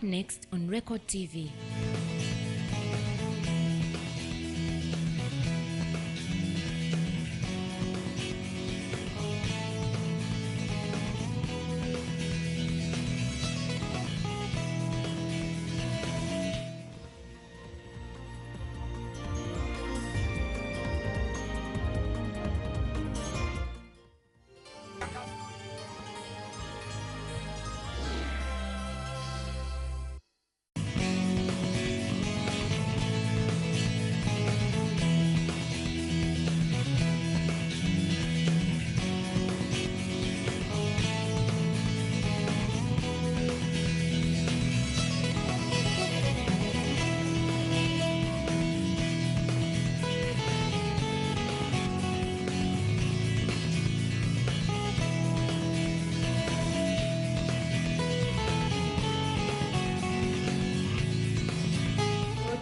Up next on Record TV.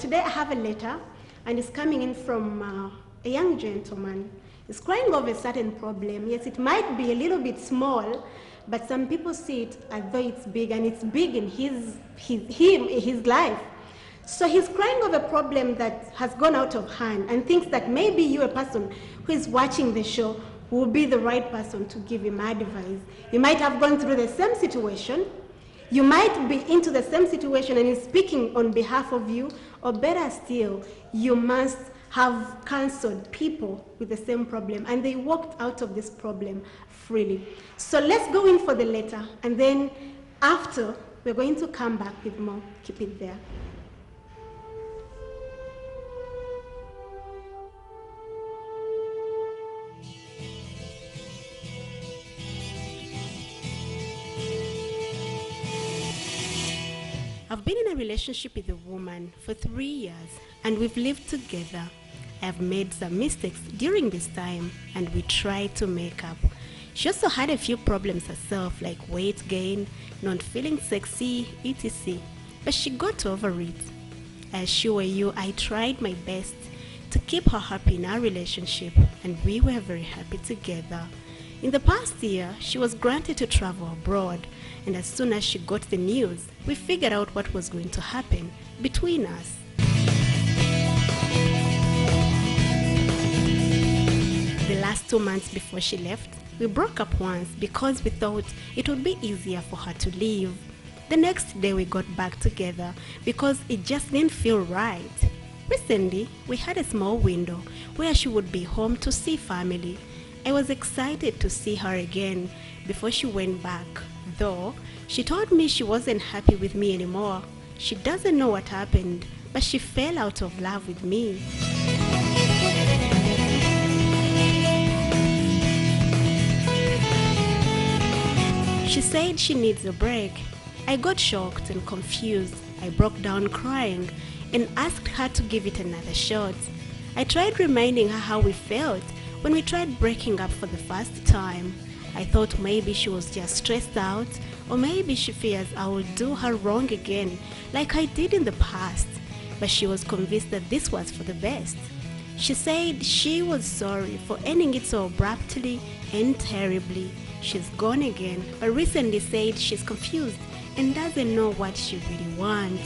Today I have a letter, and it's coming in from a young gentleman. He's crying over a certain problem. Yes, it might be a little bit small, but some people see it as though it's big, and it's big in his life. So he's crying over a problem that has gone out of hand, and thinks that maybe you, a person who is watching the show, will be the right person to give him advice. You might have gone through the same situation. You might be into the same situation and he's speaking on behalf of you, or better still, you must have counseled people with the same problem and they walked out of this problem freely. So let's go in for the letter, and then after, we're going to come back with more. Keep it there. I've been in a relationship with a woman for 3 years, and we've lived together. I've made some mistakes during this time, and we tried to make up. She also had a few problems herself, like weight gain, not feeling sexy, etc. But she got over it. I assure you, I tried my best to keep her happy in our relationship, and we were very happy together. In the past year, she was granted to travel abroad, and as soon as she got the news, we figured out what was going to happen between us. The last 2 months before she left, we broke up once because we thought it would be easier for her to leave. The next day we got back together because it just didn't feel right. Recently, we had a small window where she would be home to see family. I was excited to see her again before she went back, though she told me she wasn't happy with me anymore. She doesn't know what happened, but she fell out of love with me. She said she needs a break. I got shocked and confused. I broke down crying and asked her to give it another shot. I tried reminding her how we felt when we tried breaking up for the first time. I thought maybe she was just stressed out, or maybe she fears I will do her wrong again, like I did in the past. But she was convinced that this was for the best. She said she was sorry for ending it so abruptly and terribly. She's gone again, but recently said she's confused and doesn't know what she really wants.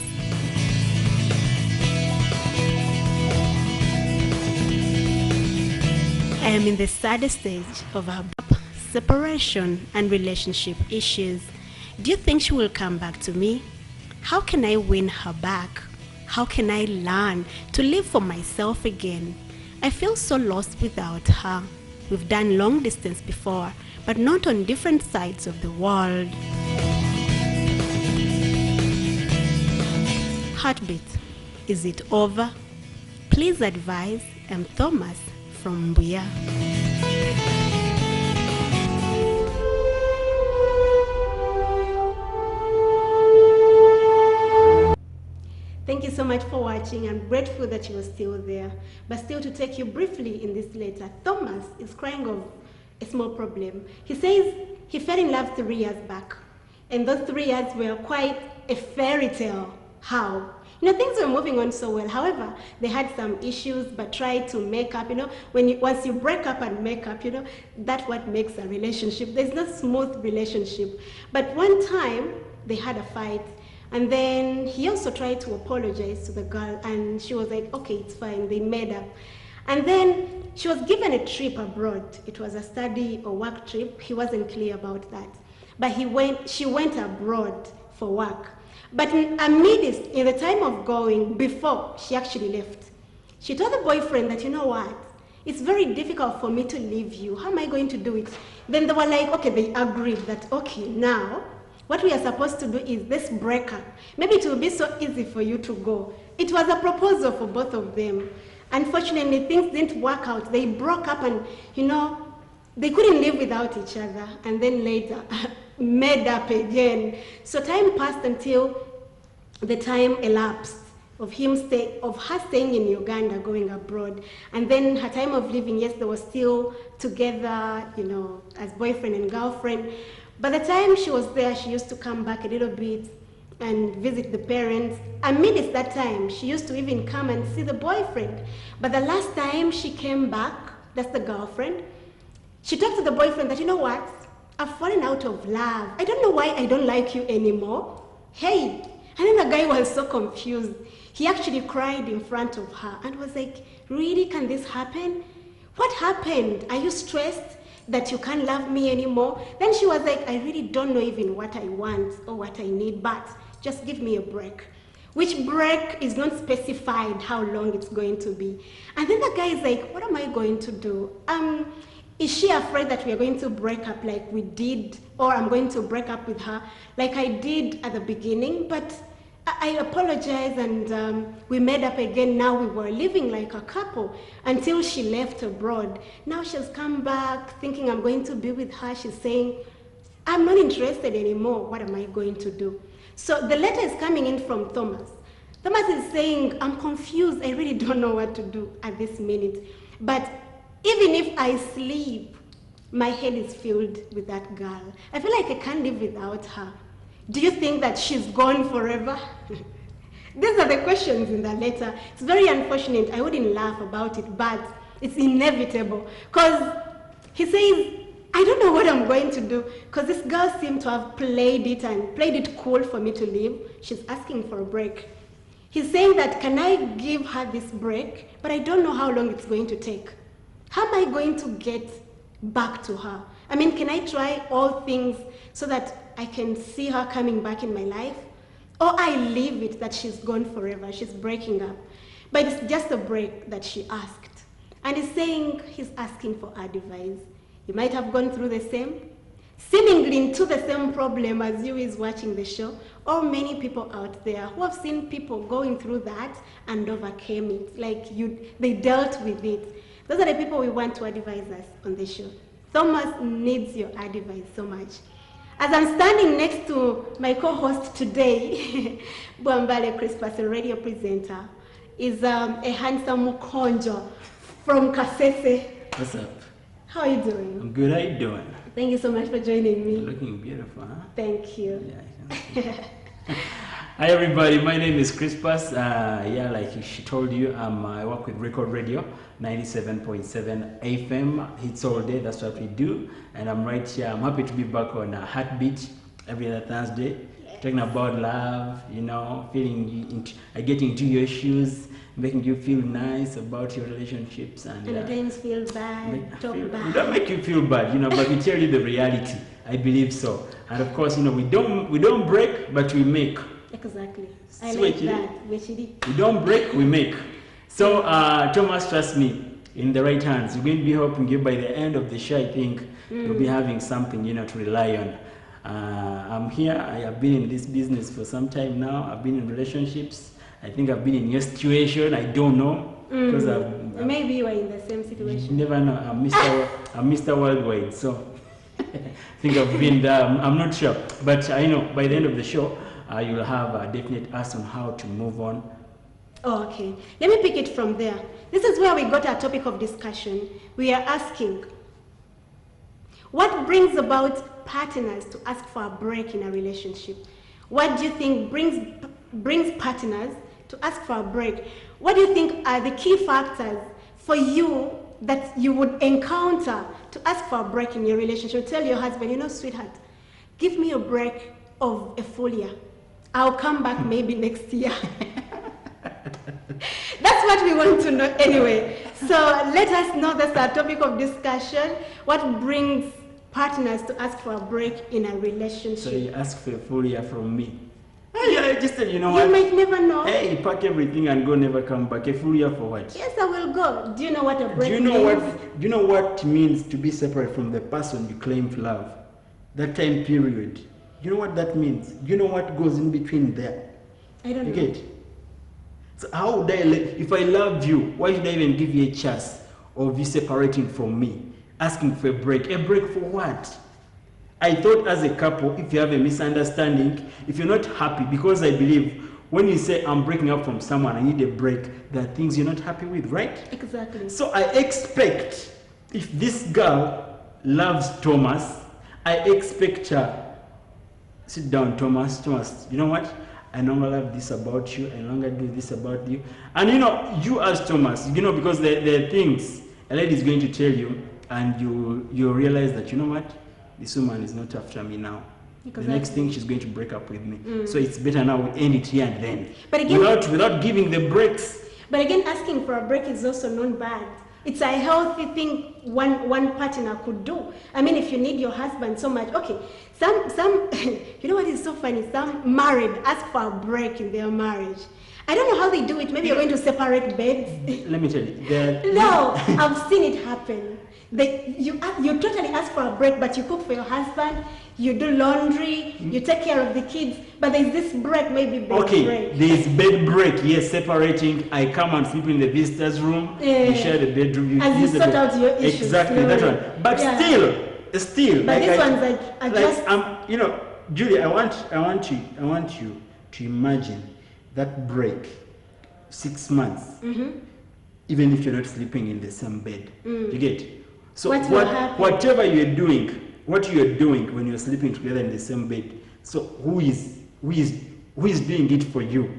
I am in the saddest stage of her separation and relationship issues. Do you think she will come back to me? How can I win her back? How can I learn to live for myself again? I feel so lost without her. We've done long distance before, but not on different sides of the world. Heartbeat, is it over? Please advise. I'm Thomas from Mbuya. Thank you so much for watching. I'm grateful that you were still there. But still, to take you briefly in this letter, Thomas is crying of a small problem. He says he fell in love 3 years back, and those 3 years were quite a fairy tale. How? Things were moving on so well. However, they had some issues, but tried to make up. Once you break up and make up, that's what makes a relationship. There's no smooth relationship. But one time, they had a fight, And then he also tried to apologize to the girl, and she was like, okay, it's fine, they made up. And then she was given a trip abroad. It was a study or work trip. He wasn't clear about that. But she went abroad for work. But amidst, in the time of going, before she actually left, she told the boyfriend that, you know what, it's very difficult for me to leave you. How am I going to do it? Then they were like, okay, they agreed that, okay, now, what we are supposed to do is this break up. Maybe it will be so easy for you to go. It was a proposal for both of them. Unfortunately, things didn't work out. They broke up and, you know, they couldn't live without each other. And then later, made up again. So time passed until the time elapsed of her staying in Uganda, going abroad. And then her time of leaving, yes, they were still together, you know, as boyfriend and girlfriend. By the time she was there, she used to come back a little bit and visit the parents. Amidst that time, she used to even come and see the boyfriend. But the last time she came back, that's the girlfriend, she talked to the boyfriend that, you know what, I've fallen out of love. I don't know why I don't like you anymore. Hey, and then the guy was so confused. He actually cried in front of her and was like, really, can this happen? What happened? Are you stressed that you can't love me anymore? Then she was like, I really don't know even what I want or what I need, but just give me a break. Which break is not specified how long it's going to be. And then the guy is like, what am I going to do? Is she afraid that we are going to break up like we did, or I'm going to break up with her like I did at the beginning? But I apologize, and we made up again. Now we were living like a couple until she left abroad. Now she's come back thinking I'm going to be with her. She's saying, I'm not interested anymore. What am I going to do? So the letter is coming in from Thomas. Thomas is saying, I'm confused. I really don't know what to do at this minute. But even if I sleep, my head is filled with that girl. I feel like I can't live without her. Do you think that she's gone forever? These are the questions in the letter. It's very unfortunate. I wouldn't laugh about it, but it's inevitable. Because he says, I don't know what I'm going to do, because this girl seemed to have played it cool for me to leave. She's asking for a break. He's saying that, can I give her this break? But I don't know how long it's going to take. How am I going to get back to her? I mean, can I try all things so that I can see her coming back in my life? Or I leave it that she's gone forever, she's breaking up. But it's just a break that she asked. And he's saying he's asking for advice. You might have gone through the same, seemingly into the same problem as you is watching the show, or many people out there who have seen people going through that and overcame it, like they dealt with it. Those are the people we want to advise us on the show. Thomas needs your advice so much. As I'm standing next to my co-host today, Bwambale CRISPUS, a radio presenter, is a handsome Mukonjo from Kasese. What's up? How are you doing? I'm good. How you doing? Thank you so much for joining me. You're looking beautiful, huh? Thank you. Yeah. Hi everybody, my name is CRISPUS. Yeah, like she told you, I work with Record Radio 97.7 FM. Hits all day, that's what we do. And I'm right here. I'm happy to be back on Heartbeat every other Thursday. Yes. Talking about love, you know, getting into your shoes, making you feel nice about your relationships. And at times feel bad, talk bad. We don't make you feel bad, you know, but we tell you the reality. I believe so. And of course, you know, we don't break, but we make. Exactly. I like that. We don't break, we make. So, Thomas, trust me, in the right hands. We're going to be helping you by the end of the show. I think you'll be having something, you know, to rely on. I'm here. I have been in this business for some time now. I've been in relationships. I think I've been in your situation. I don't know. Because maybe you are in the same situation. You never know. I'm Mr. Worldwide. So, I think I've been there. I'm not sure. But I know by the end of the show, you'll have a definite answer on how to move on. Oh, okay. Let me pick it from there. This is where we got our topic of discussion. We are asking, what brings about partners to ask for a break in a relationship? What do you think brings partners to ask for a break? What do you think are the key factors for you that you would encounter to ask for a break in your relationship? Tell your husband, you know, sweetheart, give me a break of a full year. I'll come back maybe next year. That's what we want to know anyway. So let us know, that's our topic of discussion. What brings partners to ask for a break in a relationship? So you ask for a full year from me. Hey, I just said, you know what? You might never know. Hey, pack everything and go, never come back. A full year for what? Yes, I will go. Do you know what a break Do means? you know what it means to be separate from the person you claim to love? That time period. You know what that means? You know what goes in between there? I don't You know. get? So how would if I loved you, why should I even give you a chance of you separating from me? Asking for a break. A break for what? I thought as a couple, if you have a misunderstanding, if you're not happy, because I believe when you say I'm breaking up from someone, I need a break, there are things you're not happy with, right? Exactly. So I expect if this girl loves Thomas, I expect her, sit down, Thomas, you know what? I no longer love this about you, I no longer do this about you. And you know, you as Thomas, you know, because there are things a lady is going to tell you, and you realize that, you know what? This woman is not after me now. Exactly. The next thing, she's going to break up with me. So it's better now we end it here and then. But again, without giving the breaks. But again, asking for a break is also not bad. It's a healthy thing one partner could do. I mean, if you need your husband so much, okay. Some you know what is so funny? Some married ask for a break in their marriage. I don't know how they do it. Maybe you're going to separate beds. Let me tell you. No, I've seen it happen. You totally ask for a break, but you cook for your husband, you do laundry, you take care of the kids, but there's this break, maybe bed break. There's bed break, yes, separating. I come and sleep in the visitor's room, you share the bedroom. As you sort out your issues. Exactly, that one. But still. But these ones are just... you know, Julie, I want you to imagine that break, 6 months, even if you're not sleeping in the same bed. You get? So whatever you're doing, what you're doing when you're sleeping together in the same bed, so who is doing it for you?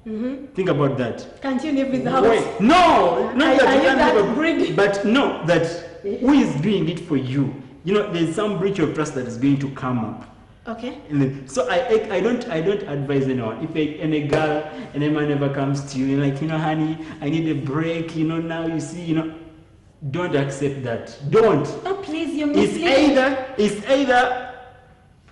Think about that. Can't you live with the house? Wait, no, not that you can't live, greedy? but no, that who is doing it for you? You know, there's some breach of trust that is going to come up. Okay. And then, so I don't advise anyone. If any girl and a man ever comes to you and like, you know, honey, I need a break. You know, now you see, you know, don't accept that. Don't. Oh, please, you're misleading. It's either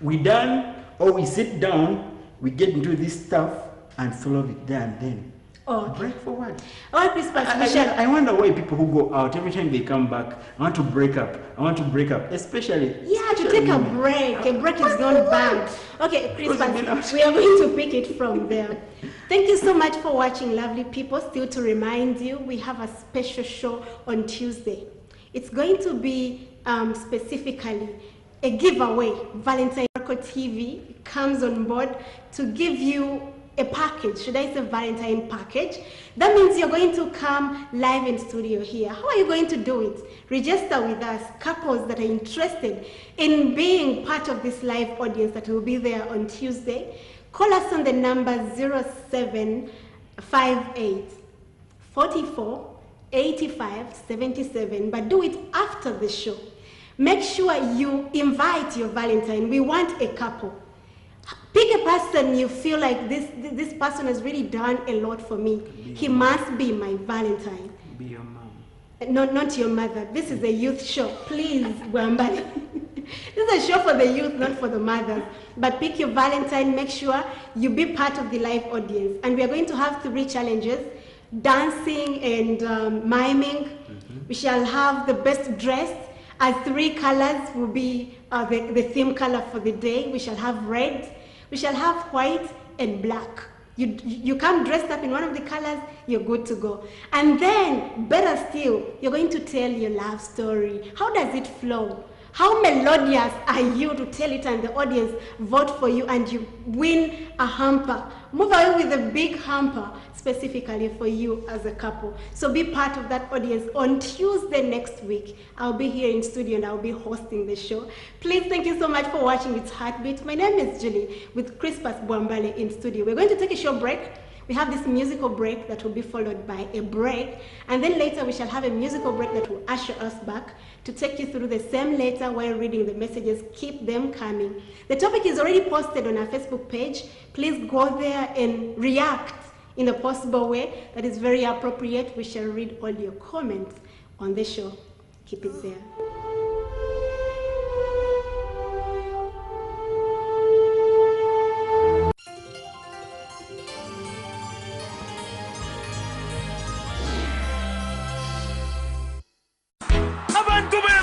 we done or we sit down, we get into this stuff and solve it there and then. Oh, break for what? Oh, CRISPUS, I wonder why people who go out, every time they come back, I want to break up, especially... Yeah, to take a break. A break is not bad. Okay, CRISPUS, we are going to pick it from there. Thank you so much for watching, lovely people. Still to remind you, we have a special show on Tuesday. It's going to be specifically a giveaway. Valentine Record TV comes on board to give you a package, should I say Valentine package. That means you're going to come live in studio here. How are you going to do it? Register with us, couples that are interested in being part of this live audience that will be there on Tuesday. Call us on the number 0758 44 85 77, but do it after the show. Make sure you invite your Valentine. We want a couple. Pick a person you feel like this person has really done a lot for me. He must be my Valentine. Be your mom. Not your mother. This is a youth show. Please, Bwambali. This is a show for the youth, not for the mothers. But pick your Valentine. Make sure you be part of the live audience. And we are going to have 3 challenges: dancing and miming. We shall have the best dressed. As 3 colors will be the theme color for the day. We shall have red. We shall have white and black. You come dressed up in one of the colors, you're good to go. And then, better still, you're going to tell your love story. How does it flow? How melodious are you to tell it and the audience vote for you and you win a hamper? Move away with a big hamper specifically for you as a couple. So be part of that audience. On Tuesday next week, I'll be here in studio and I'll be hosting the show. Please, thank you so much for watching It's Heartbeat. My name is Julie with CRISPUS Bwambale in studio. We're going to take a short break. We have this musical break that will be followed by a break, and then later we shall have a musical break that will usher us back to take you through the same letter while reading the messages. Keep them coming. The topic is already posted on our Facebook page. Please go there and react in a possible way that is very appropriate. We shall read all your comments on the show. Keep it there.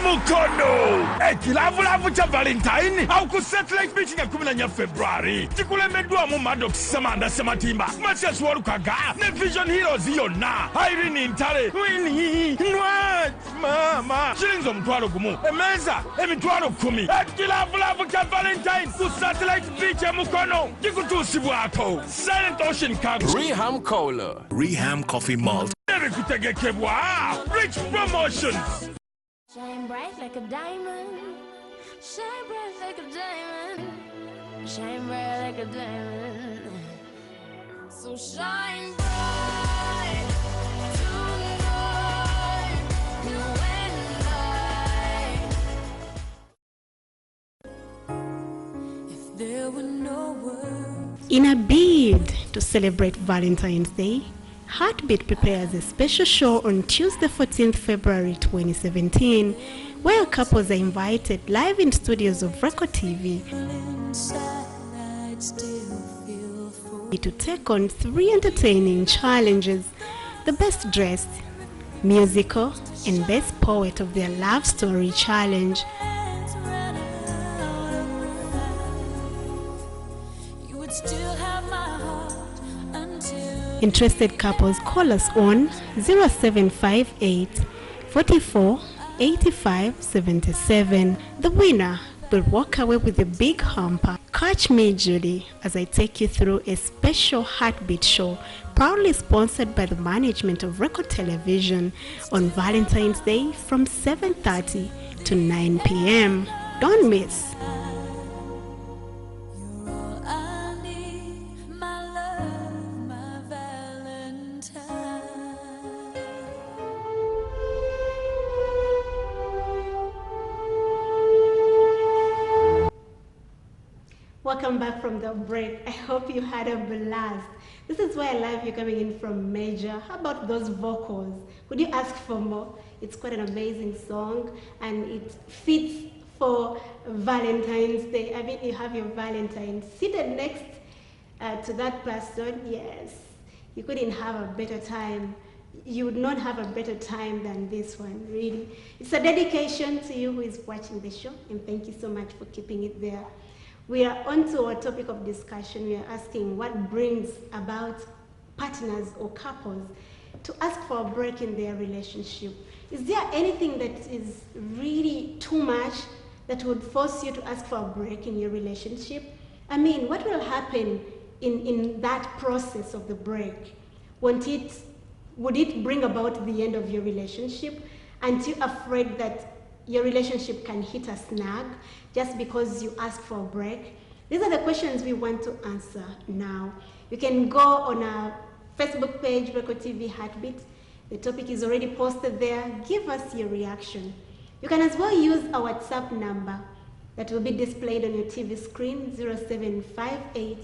Mukono ekilavulavu cha Valentine au ku satellite beach nga 14 February tikulemedwa mu Maddox Samanda Sematimba Matias Walukaga ne Vision Heroes yonna Irene Ntale Winnie Nwa mama chilinzo mtwalo gumu emeza emitwalo 10 ekilavulavu cha Valentine ku satellite beach ya Mukono tikutusibwako Silent Ocean Cargo Reham Cola Reham Coffee Malt ebikutegekebwa Rich Promotions. Shine bright like a diamond. Shine bright like a diamond. Shine bright like a diamond. So shine bright tonight, you and I. If there were no words. In a bid to celebrate Valentine's Day, Heartbeat prepares a special show on Tuesday, 14th February 2017, where couples are invited live in studios of Record TV to take on 3 entertaining challenges: the best dressed, musical, and best poet of their love story challenge. You would still have my heart until. Interested couples call us on 0758 44 85 77. The winner will walk away with a big hamper. Catch me, Judy, as I take you through a special Heartbeat show proudly sponsored by the management of Record Television on Valentine's Day from 7:30 to 9 p.m. Don't miss. Welcome back from the break. I hope you had a blast. This is where I love you coming in from Major. How about those vocals? Would you ask for more? It's quite an amazing song and it fits for Valentine's Day. I mean, you have your Valentine seated next to that person. Yes, you couldn't have a better time. You would not have a better time than this one, really. It's a dedication to you who is watching the show, and thank you so much for keeping it there. We are on to our topic of discussion. We are asking what brings about partners or couples to ask for a break in their relationship. Is there anything that is really too much that would force you to ask for a break in your relationship? I mean, what will happen in that process of the break? Would it bring about the end of your relationship? Aren't you afraid that your relationship can hit a snag just because you ask for a break? These are the questions we want to answer now. You can go on our Facebook page, Record TV Heartbeat. The topic is already posted there. Give us your reaction. You can as well use our WhatsApp number that will be displayed on your TV screen, 0758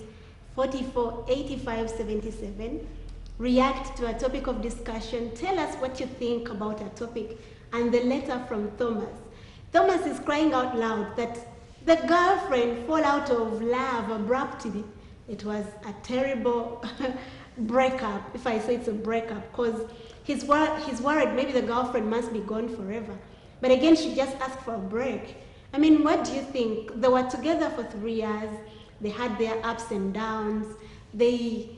44 85 77. React to a topic of discussion. Tell us what you think about a topic. And the letter from Thomas. Thomas is crying out loud that the girlfriend fall out of love abruptly. It was a terrible breakup, if I say it's a breakup, because he's worried maybe the girlfriend must be gone forever. But again, she just asked for a break. I mean, what do you think? They were together for 3 years. They had their ups and downs. They,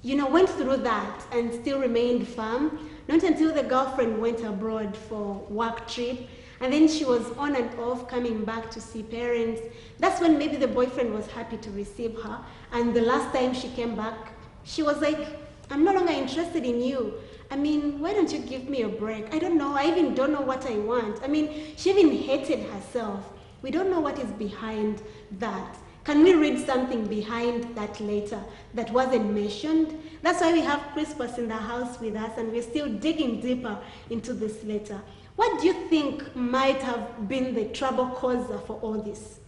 went through that and still remained firm. Not until the girlfriend went abroad for work trip, and then she was on and off coming back to see parents. That's when maybe the boyfriend was happy to receive her, and the last time she came back, she was like, I'm no longer interested in you. I mean, why don't you give me a break? I don't know, I even don't know what I want. I mean, she even hated herself. We don't know what is behind that. Can we read something behind that letter that wasn't mentioned? That's why we have CRISPUS in the house with us, and we're still digging deeper into this letter. What do you think might have been the trouble causer for all this?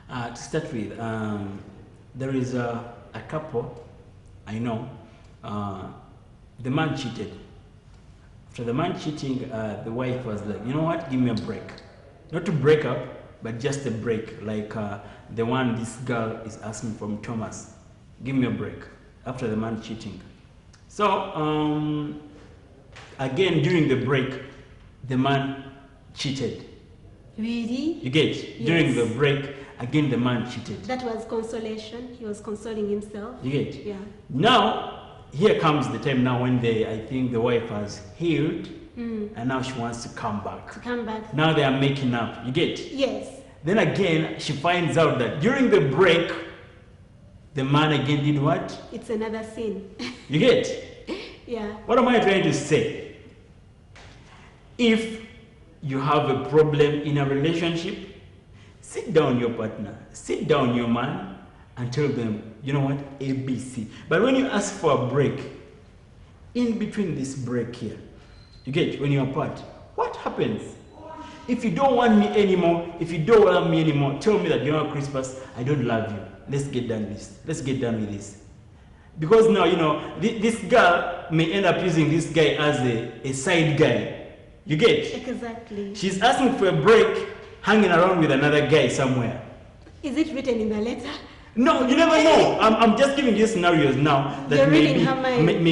To start with, there is a couple, I know, the man cheated. After the man cheating, the wife was like, you know what, give me a break. Not to break up, but just a break, like the one this girl is asking from Thomas. Give me a break, after the man cheating. So, again, during the break, the man cheated. Really? You get? Yes. During the break, again, the man cheated. That was consolation. He was consoling himself. You get? Yeah. Now, here comes the time now when I think the wife has healed, and now she wants to come back. To come back. Now they are making up. You get? Yes. Then again, she finds out that during the break, the man again did what? It's another sin. You get? Yeah. What am I trying to say? If you have a problem in a relationship, sit down your partner, sit down your man, and tell them, you know what, ABC. But when you ask for a break, in between this break here, you get, when you're apart, what happens? If you don't want me anymore, if you don't love me anymore, tell me that, you know, CRISPUS, I don't love you. Let's get done this. Let's get done with this. Because now, you know, this girl may end up using this guy as a side guy. You get? Exactly. She's asking for a break, hanging around with another guy somewhere. Is it written in the letter? No, you never know. I'm just giving you scenarios now that may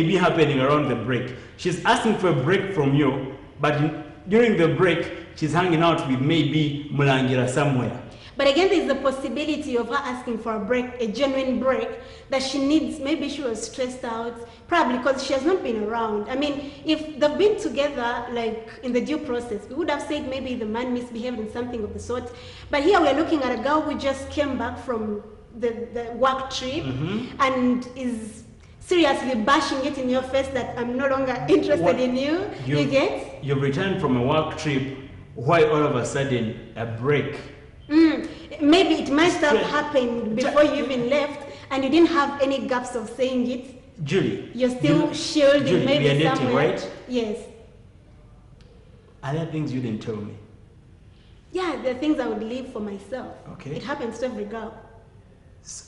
be happening around the break. She's asking for a break from you, but during the break, she's hanging out with maybe Mulangira somewhere. But again, there's the possibility of her asking for a break, a genuine break, that she needs. Maybe she was stressed out, probably because she has not been around. I mean, if they've been together, like in the due process, we would have said maybe the man misbehaved in something of the sort. But here we're looking at a girl who just came back from the work trip and is seriously bashing it in your face that I'm no longer interested in you. You get? You've returned from a work trip, why all of a sudden a break? Maybe it might have happened before you even left and you didn't have any gaps of saying it. Julie. You're still shielding Julie, maybe we are dating, somewhere. right? Yes. Are there things you didn't tell me? Yeah, there are things I would leave for myself. Okay. It happens to every girl.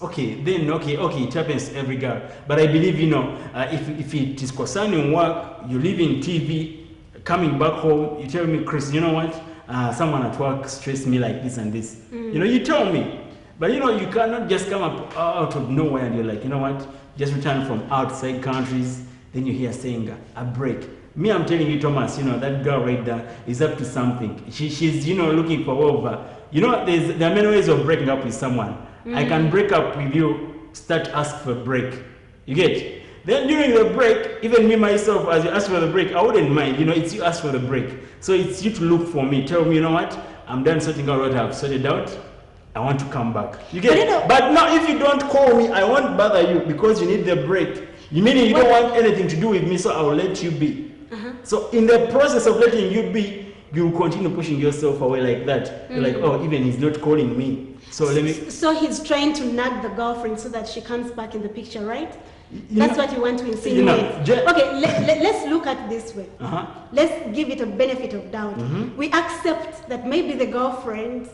Okay, then, okay, it happens to every girl. But I believe, you know, if it is concerning work, you live in TV, coming back home, you tell me, Chris, you know what? Someone at work stressed me like this and this. You know, you tell me. But, you know, you cannot just come up out of nowhere and you're like, you know what? Just return from outside countries. Then you hear saying a break. Me, I'm telling you, Thomas, you know, that girl right there is up to something. She's, you know, looking for over. You know, there are many ways of breaking up with someone. I can break up with you, start ask for a break. You get? Then during the break, even me myself, as you ask for the break, I wouldn't mind. You know, it's you ask for the break. So it's you to look for me. Tell me, you know what? I'm done sorting out what I've sorted out. I want to come back. You get? You know, but now if you don't call me, I won't bother you because you need the break. You meaning you don't want anything to do with me, so I will let you be. So in the process of letting you be, you will continue pushing yourself away like that. You're like, oh, even he's not calling me. So let me. So he's trying to nag the girlfriend so that she comes back in the picture, right? That's what you want to insinuate. Okay, let's look at it this way. Let's give it a benefit of doubt. We accept that maybe the girlfriend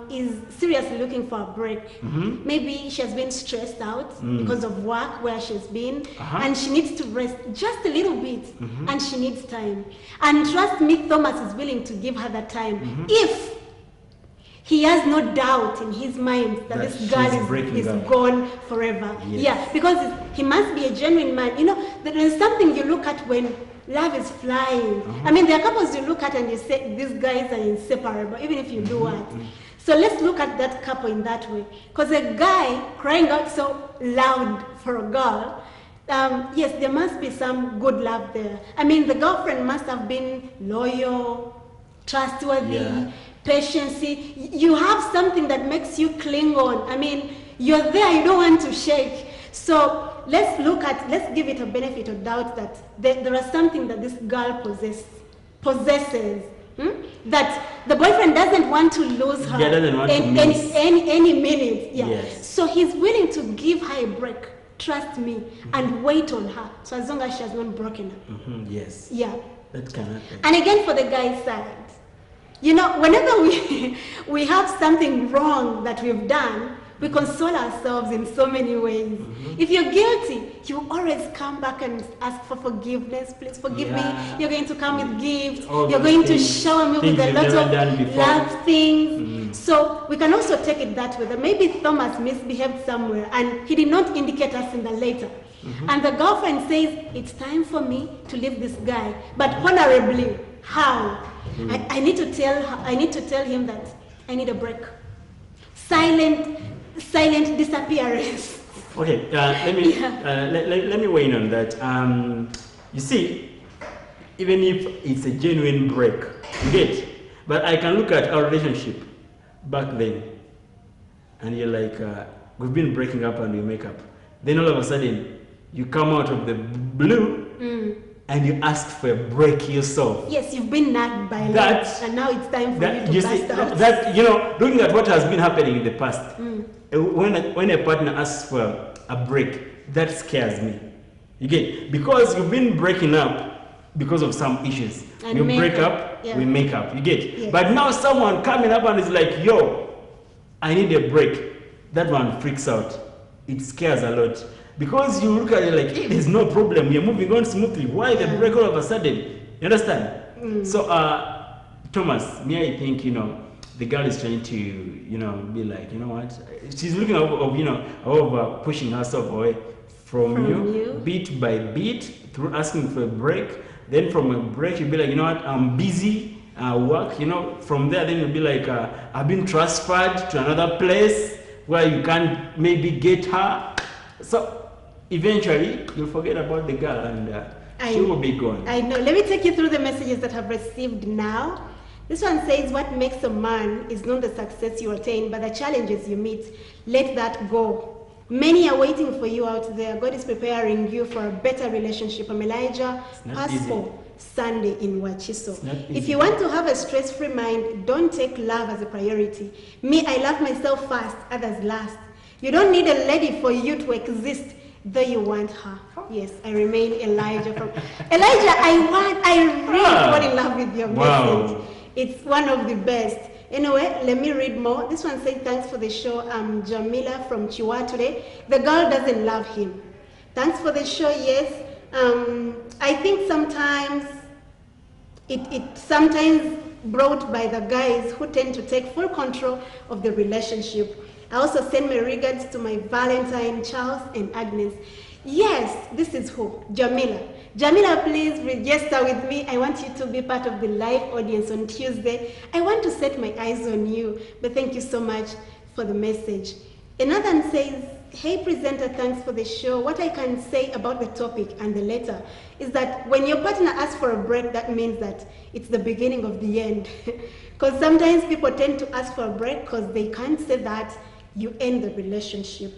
is seriously looking for a break. Maybe she has been stressed out because of work where she's been, and she needs to rest just a little bit, and she needs time. And trust me, Thomas is willing to give her that time if he has no doubt in his mind that this girl is gone forever. Yes. Yeah, because he must be a genuine man. You know, there is something you look at when love is flying. I mean, there are couples you look at and you say, these guys are inseparable, even if you do what. So let's look at that couple in that way. Because a guy crying out so loud for a girl, yes, there must be some good love there. I mean, the girlfriend must have been loyal, trustworthy, patience. You have something that makes you cling on. I mean, you're there, you don't want to shake. So let's give it a benefit of doubt that there is something that this girl possesses That the boyfriend doesn't want to lose her doesn't want to miss. any minute. Yeah. Yes. So he's willing to give her a break, trust me, and wait on her. So as long as she has not broken up. Yes. Yeah. That can happen. And again, for the guy's side, you know, whenever we have something wrong that we've done, we console ourselves in so many ways. If you're guilty, you always come back and ask for forgiveness. Please forgive me. You're going to come with gifts. You're going to shower me with a lot of love things. So we can also take it that way, that maybe Thomas misbehaved somewhere and he did not indicate us in the letter. And the girlfriend says, it's time for me to leave this guy, but honorably. How? I need to tell her, I need to tell him that I need a break. Silent disappearance. Okay, let me weigh in on that. You see, even if it's a genuine break, you get. But I can look at our relationship back then, and you're like, we've been breaking up and we make up. Then all of a sudden, you come out of the blue and you ask for a break yourself. Yes, you've been nagged by that, and now it's time for you to bust out. That, you know, looking at what has been happening in the past, when a partner asks for a break, that scares me. You get, because you've been breaking up because of some issues. And you break up, we make up. You get. Yes. But now someone coming up and is like, yo, I need a break. That one freaks out. It scares a lot. Because you look at it like, hey, there's no problem. We're moving on smoothly. Why the break all of a sudden? You understand? So, Thomas, me, I think, you know, the girl is trying to, you know, be like, you know what? She's looking over pushing herself away from you, bit by bit, through asking for a break. Then from a break, you'll be like, you know what? I'm busy, work, you know. From there, then you'll be like, I've been transferred to another place where you can't maybe get her. So, eventually, you'll forget about the girl and she will be gone. I know. Let me take you through the messages that I've received now. This one says, what makes a man is not the success you attain, but the challenges you meet. Let that go. Many are waiting for you out there. God is preparing you for a better relationship. I'm Elijah, Pastor Sunday in Wachiso. If you want to have a stress-free mind, don't take love as a priority. Me, I love myself first, others last. You don't need a lady for you to exist, though you want her. Yes, I remain Elijah from Elijah. I really fall in love with your message. It's one of the best. Anyway, let me read more. This one says, thanks for the show. I'm Jamila from Chiwa today. The girl doesn't love him. Thanks for the show. Yes. I think sometimes it sometimes brought by the guys who tend to take full control of the relationship. I also send my regards to my Valentine, Charles, and Agnes. Yes, this is who? Jamila. Jamila, please register with me. I want you to be part of the live audience on Tuesday. I want to set my eyes on you, but thank you so much for the message. Another one says, hey presenter, thanks for the show. What I can say about the topic and the letter is that when your partner asks for a break, that means that it's the beginning of the end. Because sometimes people tend to ask for a break because they can't say that you end the relationship.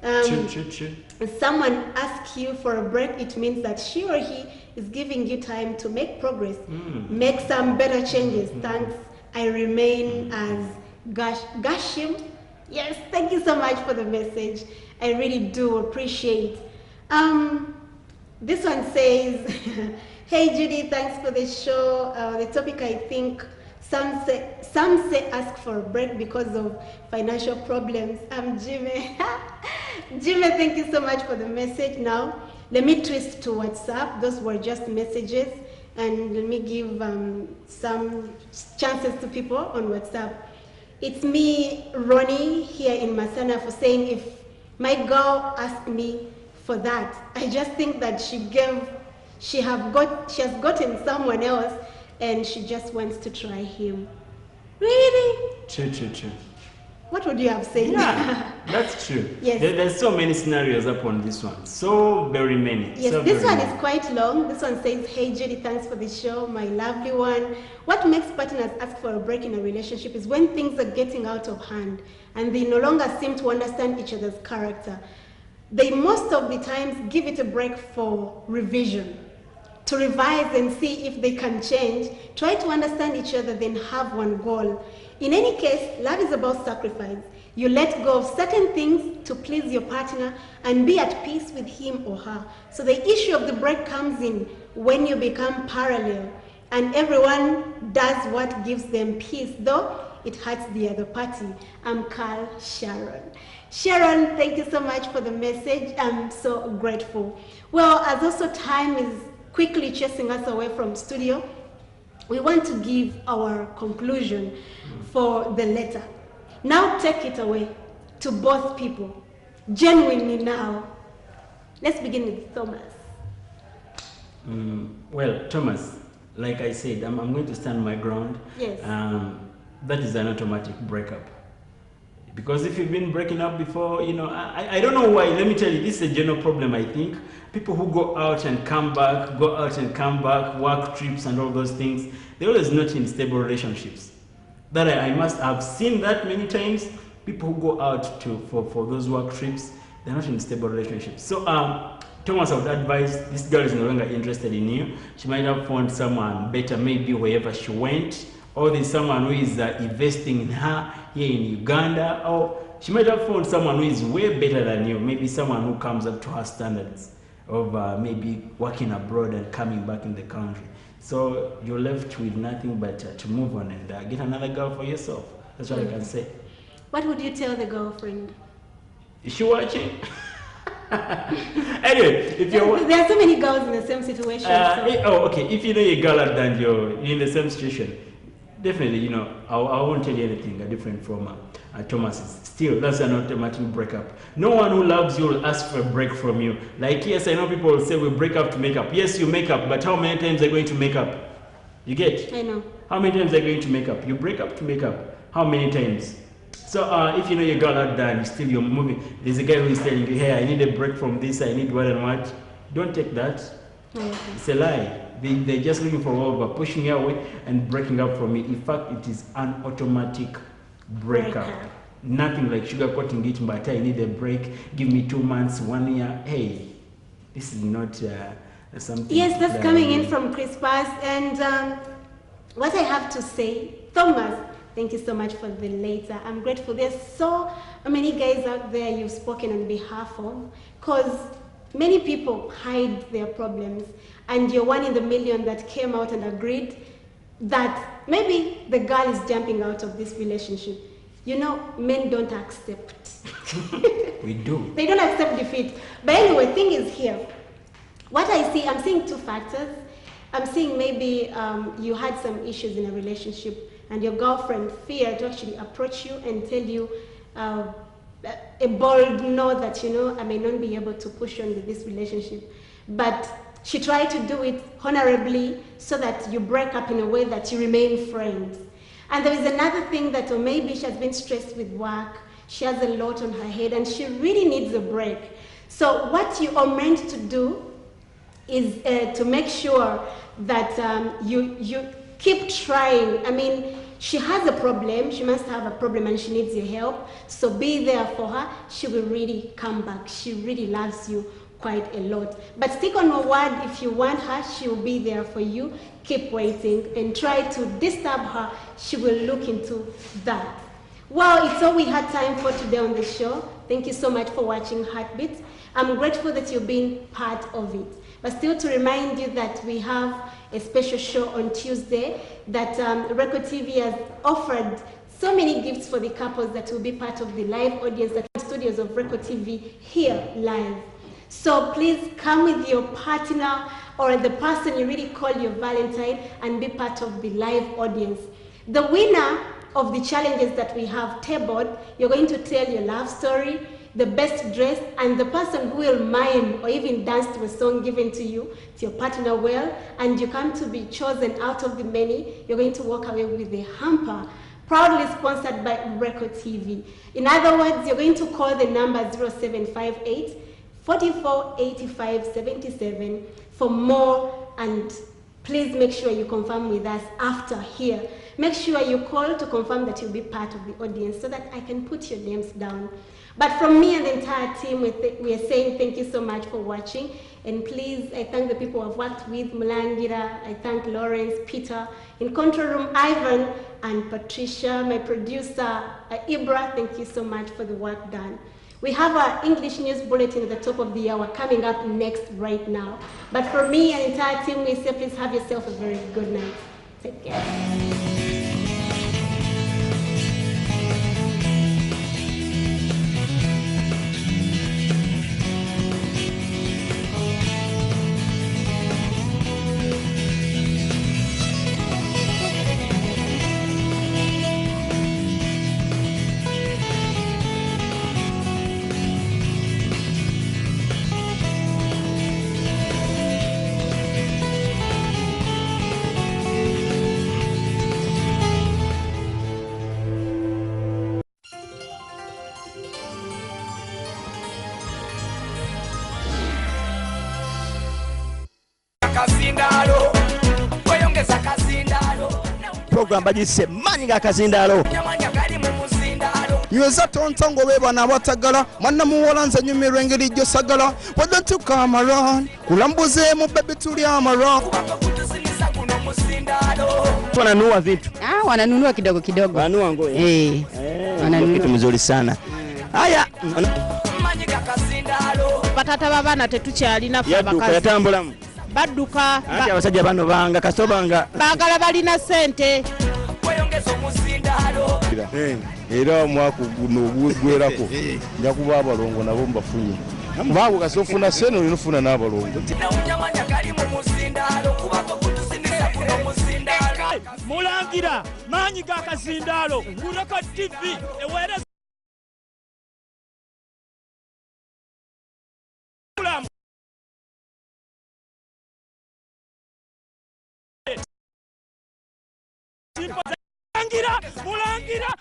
If someone asks you for a break, it means that she or he is giving you time to make progress, make some better changes. Thanks. I remain as Gashim. Yes, thank you so much for the message. I really do appreciate. This one says, hey Judy, thanks for the show. The topic, I think, some say ask for a break because of financial problems. I'm Jimmy. Jimmy, thank you so much for the message. Now, let me twist to WhatsApp. Those were just messages. And let me give some chances to people on WhatsApp. It's me, Ronnie, here in Masana, for saying if my girl asked me for that, I just think that she has gotten someone else and she just wants to try him. Really? True. What would you have said? Yeah, that's true. Yes. There's so many scenarios upon this one. So very many. Yes, so this one is quite long. This one says, hey Judy, thanks for the show, my lovely one. What makes partners ask for a break in a relationship is when things are getting out of hand and they no longer seem to understand each other's character. They most of the times give it a break for revision. to revise and see if they can change. Try to understand each other, then have one goal. In any case, love is about sacrifice. You let go of certain things to please your partner and be at peace with him or her. So the issue of the break comes in when you become parallel and everyone does what gives them peace, though it hurts the other party. I'm Carl Sharon. Sharon, thank you so much for the message. I'm so grateful. Well, as also time is quickly chasing us away from studio, we want to give our conclusion for the letter. Now take it away to both people, genuinely now. Let's begin with Thomas. Well, Thomas, like I said, I'm going to stand my ground. Yes. That is an automatic breakup. Because if you've been breaking up before, you know, I don't know why. Let me tell you, this is a general problem, I think. People who go out and come back, work trips and all those things, they're always not in stable relationships. That I must have seen that many times. People who go out for those work trips, they're not in stable relationships. So Thomas, I would advise, this girl is no longer interested in you. She might have found someone better, maybe wherever she went, or there's someone who is investing in her here in Uganda, or she might have found someone who is way better than you, maybe someone who comes up to her standards of maybe working abroad and coming back in the country. So you're left with nothing but to move on and get another girl for yourself. That's what I can say. What would you tell the girlfriend? Is she watching? Anyway, if you're... There are so many girls in the same situation. Okay. If you know a girl and you're in the same situation, definitely, you know, I won't tell you anything different from Thomas's. Still, that's an automatic breakup. No one who loves you will ask for a break from you. Like, yes, I know people will say we break up to make up. Yes, you make up, but how many times are you going to make up? You get? I know. How many times are you going to make up? You break up to make up. How many times? So if you know your girl out there and still you're moving, there's a guy who is telling you, hey, I need a break from this, I need what and what. Don't take that. Okay. It's a lie. They're just looking for over, pushing you away and breaking up from you. In fact, it is an automatic breakup. Nothing like sugarcoating it, but I need a break. Give me 2 months, 1 year. Hey, this is not something. Yes, that's coming in from CRISPUS. And what I have to say, Thomas, thank you so much for the letter. I'm grateful. There's so many guys out there you've spoken on behalf of, because many people hide their problems, and you're one in the million that came out and agreed that maybe the girl is jumping out of this relationship. You know, men don't accept. We do. They don't accept defeat. But anyway, thing is here. What I see, I'm seeing 2 factors. I'm seeing maybe you had some issues in a relationship and your girlfriend feared to actually approach you and tell you a bold no that, you know, I may not be able to push on with this relationship. But she tried to do it honorably so that you break up in a way that you remain friends. And there is another thing that, or maybe she has been stressed with work, she has a lot on her head and she really needs a break. So what you are meant to do is to make sure that you keep trying. I mean, she has a problem, she must have a problem and she needs your help. So be there for her, she will really come back. She really loves you quite a lot. But stick on her word, if you want her, she will be there for you. Keep waiting and try to disturb her, she will look into that. Well, it's all we had time for today on the show. Thank you so much for watching Heartbeat. I'm grateful that you've been part of it. But still to remind you that we have a special show on Tuesday that Record TV has offered so many gifts for the couples that will be part of the live audience at the studios of Record TV here live. So please come with your partner or the person you really call your Valentine and be part of the live audience. The winner of the challenges that we have tabled, you're going to tell your love story, the best dressed, and the person who will mime or even dance to a song given to you, to your partner well, and you come to be chosen out of the many, you're going to walk away with a hamper, proudly sponsored by Record TV. In other words, you're going to call the number 0758 44 85 77 for more and please make sure you confirm with us after here. Make sure you call to confirm that you'll be part of the audience so that I can put your names down. But from me and the entire team, we are saying thank you so much for watching. And please, I thank the people I've worked with, Mulangira, I thank Lawrence, Peter, in control room, Ivan, and Patricia, my producer, Ibra, thank you so much for the work done. We have our English news bulletin at the top of the hour coming up next right now. But for me and the entire team, we say please have yourself a very good night. Take care. Program bagise manyinga kazindalo Yuza tontongo beba na watagala Mwana muwala nze nyumirwa engeri jyo sagala Wada to come around Kulambuze mu baby tuli around Wananua vitu wananunua kidogo kidogo Wananua ngoe wananunua kitu mzuri sana Haya Patata babana tetukyalina fa bakazi yatambulamu badduka ati abasajja bano banga kasobanga bagala balina sente era omwaka guno ogwegwerako nja kuba abalongo nabo mbafunye kubanga kasofuna seno linofuna n'abalongo Mulangira manyi ga kazindalo ku Record TV ewere Mulangira